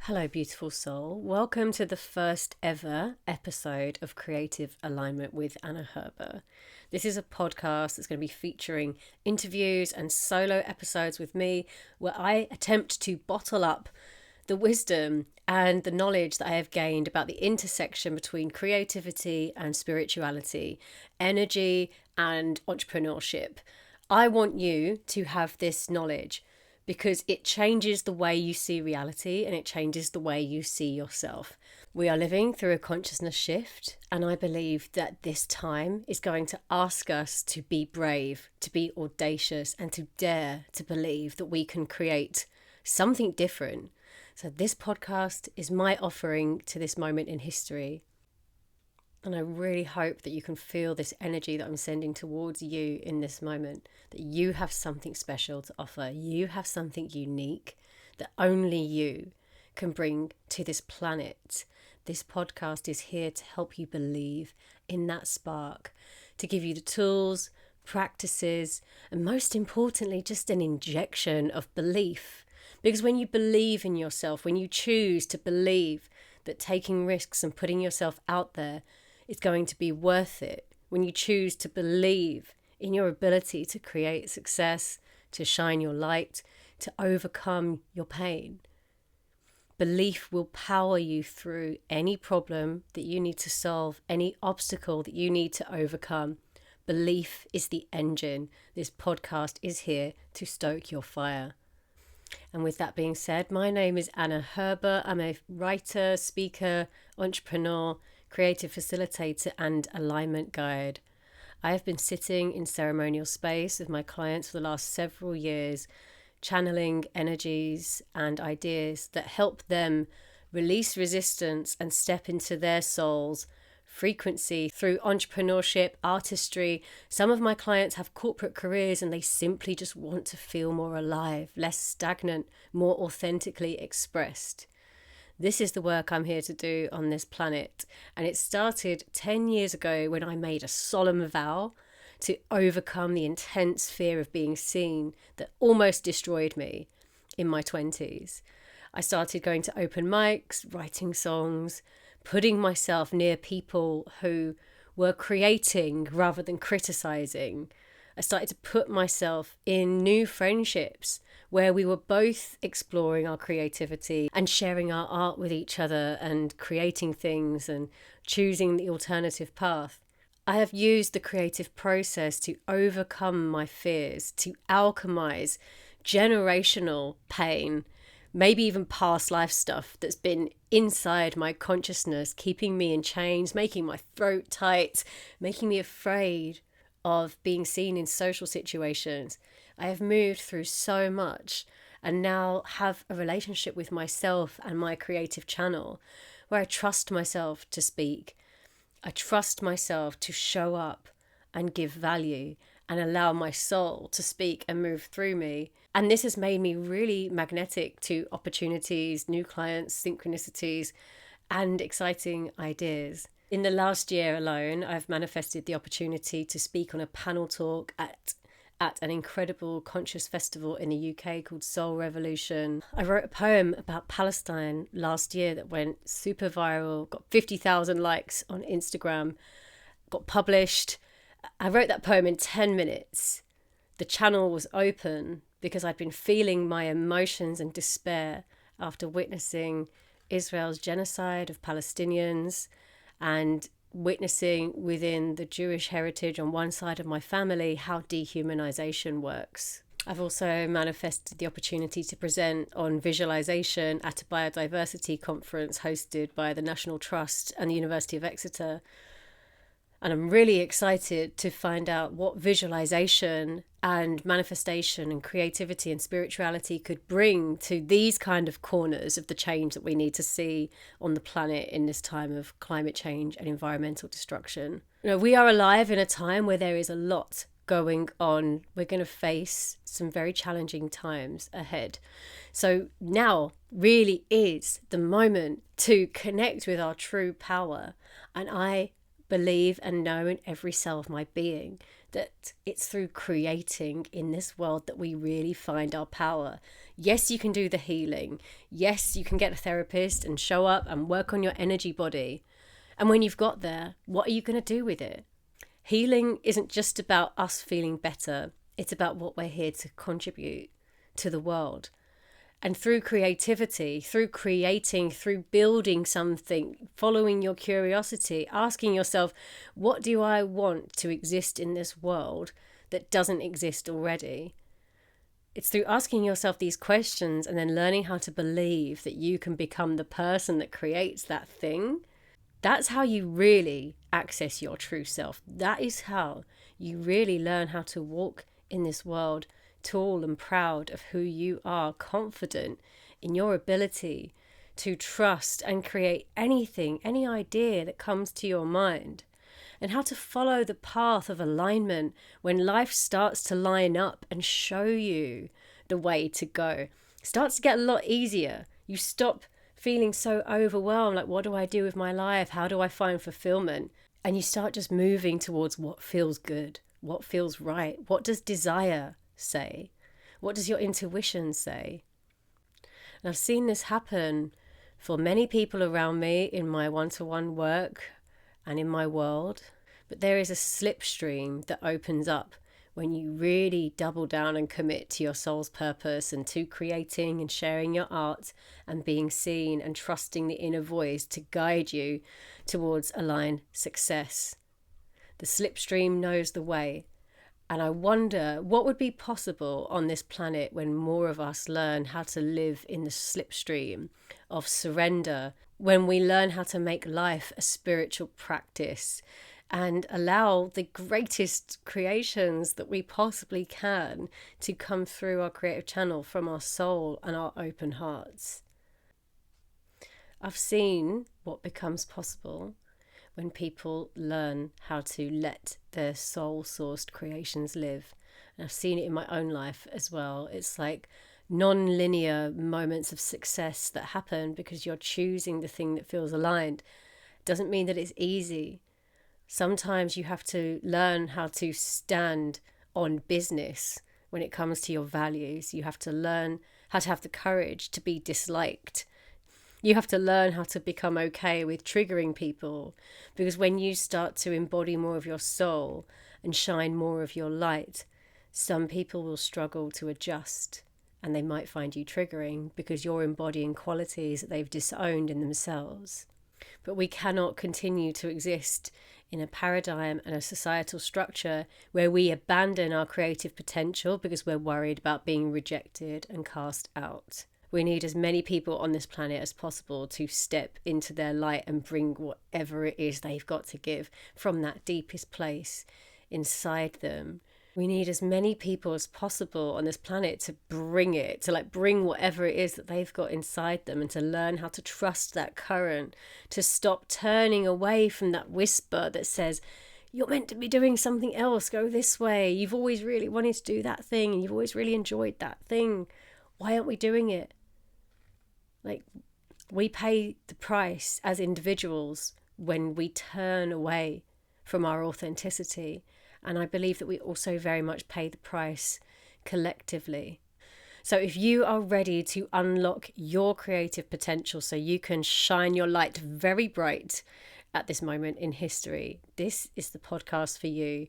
Hello, beautiful soul. Welcome to the first ever episode of Creative Alignment with Anna Herber. This is a podcast that's going to be featuring interviews and solo episodes with me, where I attempt to bottle up the wisdom and the knowledge that I have gained about the intersection between creativity and spirituality, energy and entrepreneurship. I want you to have this knowledge because it changes the way you see reality and it changes the way you see yourself. We are living through a consciousness shift, and I believe that this time is going to ask us to be brave, to be audacious, and to dare to believe that we can create something different. So this podcast is my offering to this moment in history. And I really hope that you can feel this energy that I'm sending towards you in this moment, that you have something special to offer. You have something unique that only you can bring to this planet. This podcast is here to help you believe in that spark, to give you the tools, practices, and most importantly, just an injection of belief. Because when you believe in yourself, when you choose to believe that taking risks and putting yourself out there is going to be worth it, when you choose to believe in your ability to create success, to shine your light, to overcome your pain, belief will power you through any problem that you need to solve, any obstacle that you need to overcome. Belief is the engine. This podcast is here to stoke your fire. And with that being said, my name is Anna Herber. I'm a writer, speaker, entrepreneur, creative facilitator, and alignment guide. I have been sitting in ceremonial space with my clients for the last several years, channeling energies and ideas that help them release resistance and step into their soul's frequency through entrepreneurship, artistry. Some of my clients have corporate careers and they simply just want to feel more alive, less stagnant, more authentically expressed. This is the work I'm here to do on this planet. And it started 10 years ago when I made a solemn vow to overcome the intense fear of being seen that almost destroyed me in my 20s. I started going to open mics, writing songs, putting myself near people who were creating rather than criticizing. I started to put myself in new friendships where we were both exploring our creativity and sharing our art with each other and creating things and choosing the alternative path. I have used the creative process to overcome my fears, to alchemize generational pain, maybe even past life stuff that's been inside my consciousness, keeping me in chains, making my throat tight, making me afraid of being seen in social situations. I have moved through so much and now have a relationship with myself and my creative channel where I trust myself to speak. I trust myself to show up and give value and allow my soul to speak and move through me. And this has made me really magnetic to opportunities, new clients, synchronicities, and exciting ideas. In the last year alone, I've manifested the opportunity to speak on a panel talk at an incredible conscious festival in the UK called Soul Revolution. I wrote a poem about Palestine last year that went super viral, got 50,000 likes on Instagram, got published. I wrote that poem in 10 minutes. The channel was open because I'd been feeling my emotions and despair after witnessing Israel's genocide of Palestinians and witnessing within the Jewish heritage on one side of my family how dehumanization works. I've also manifested the opportunity to present on visualization at a biodiversity conference hosted by the National Trust and the University of Exeter. And I'm really excited to find out what visualization and manifestation and creativity and spirituality could bring to these kind of corners of the change that we need to see on the planet in this time of climate change and environmental destruction. You know, we are alive in a time where there is a lot going on. We're going to face some very challenging times ahead. So now really is the moment to connect with our true power. And I believe and know in every cell of my being that it's through creating in this world that we really find our power. Yes, you can do the healing. Yes, you can get a therapist and show up and work on your energy body. And when you've got there, what are you going to do with it? Healing isn't just about us feeling better. It's about what we're here to contribute to the world. And through creativity, through creating, through building something, following your curiosity, asking yourself, what do I want to exist in this world that doesn't exist already? It's through asking yourself these questions and then learning how to believe that you can become the person that creates that thing. That's how you really access your true self. That is how you really learn how to walk in this world tall and proud of who you are, confident in your ability to trust and create anything, any idea that comes to your mind, and how to follow the path of alignment when life starts to line up and show you the way to go. It starts to get a lot easier. You stop feeling so overwhelmed, like, what do I do with my life? How do I find fulfillment? And you start just moving towards what feels good, what feels right. What does desire say? What does your intuition say? And I've seen this happen for many people around me in my one-to-one work and in my world. But there is a slipstream that opens up when you really double down and commit to your soul's purpose and to creating and sharing your art and being seen and trusting the inner voice to guide you towards aligned success. The slipstream knows the way. And I wonder what would be possible on this planet when more of us learn how to live in the slipstream of surrender, when we learn how to make life a spiritual practice and allow the greatest creations that we possibly can to come through our creative channel from our soul and our open hearts. I've seen what becomes possible when people learn how to let their soul-sourced creations live. And I've seen it in my own life as well. It's like non-linear moments of success that happen because you're choosing the thing that feels aligned. It doesn't mean that it's easy. Sometimes you have to learn how to stand on business when it comes to your values. You have to learn how to have the courage to be disliked. You have to learn how to become okay with triggering people, because when you start to embody more of your soul and shine more of your light, some people will struggle to adjust and they might find you triggering because you're embodying qualities that they've disowned in themselves. But we cannot continue to exist in a paradigm and a societal structure where we abandon our creative potential because we're worried about being rejected and cast out. We need as many people on this planet as possible to step into their light and bring whatever it is they've got to give from that deepest place inside them. We need as many people as possible on this planet to bring it, to bring whatever it is that they've got inside them, and to learn how to trust that current, to stop turning away from that whisper that says, you're meant to be doing something else, go this way. You've always really wanted to do that thing and you've always really enjoyed that thing. Why aren't we doing it? We pay the price as individuals when we turn away from our authenticity. And I believe that we also very much pay the price collectively. So if you are ready to unlock your creative potential so you can shine your light very bright at this moment in history, this is the podcast for you.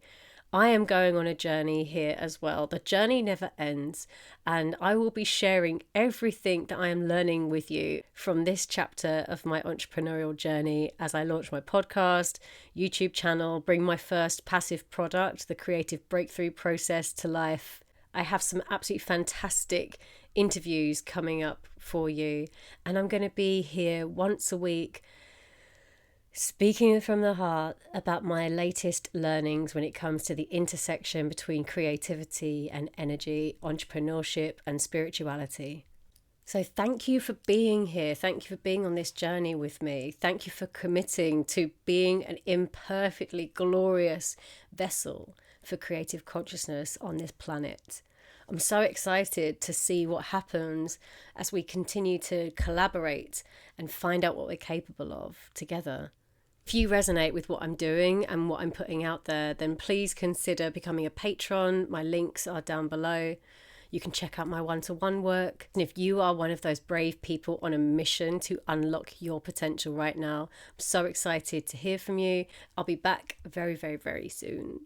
I am going on a journey here as well. The journey never ends, and I will be sharing everything that I am learning with you from this chapter of my entrepreneurial journey as I launch my podcast, YouTube channel, bring my first passive product, the creative breakthrough process, to life. I have some absolutely fantastic interviews coming up for you, and I'm going to be here once a week speaking from the heart about my latest learnings when it comes to the intersection between creativity and energy, entrepreneurship and spirituality. So thank you for being here. Thank you for being on this journey with me. Thank you for committing to being an imperfectly glorious vessel for creative consciousness on this planet. I'm so excited to see what happens as we continue to collaborate and find out what we're capable of together. If you resonate with what I'm doing and what I'm putting out there, then please consider becoming a patron. My links are down below. You can check out my one-to-one work. And if you are one of those brave people on a mission to unlock your potential right now, I'm so excited to hear from you. I'll be back very, very, very soon.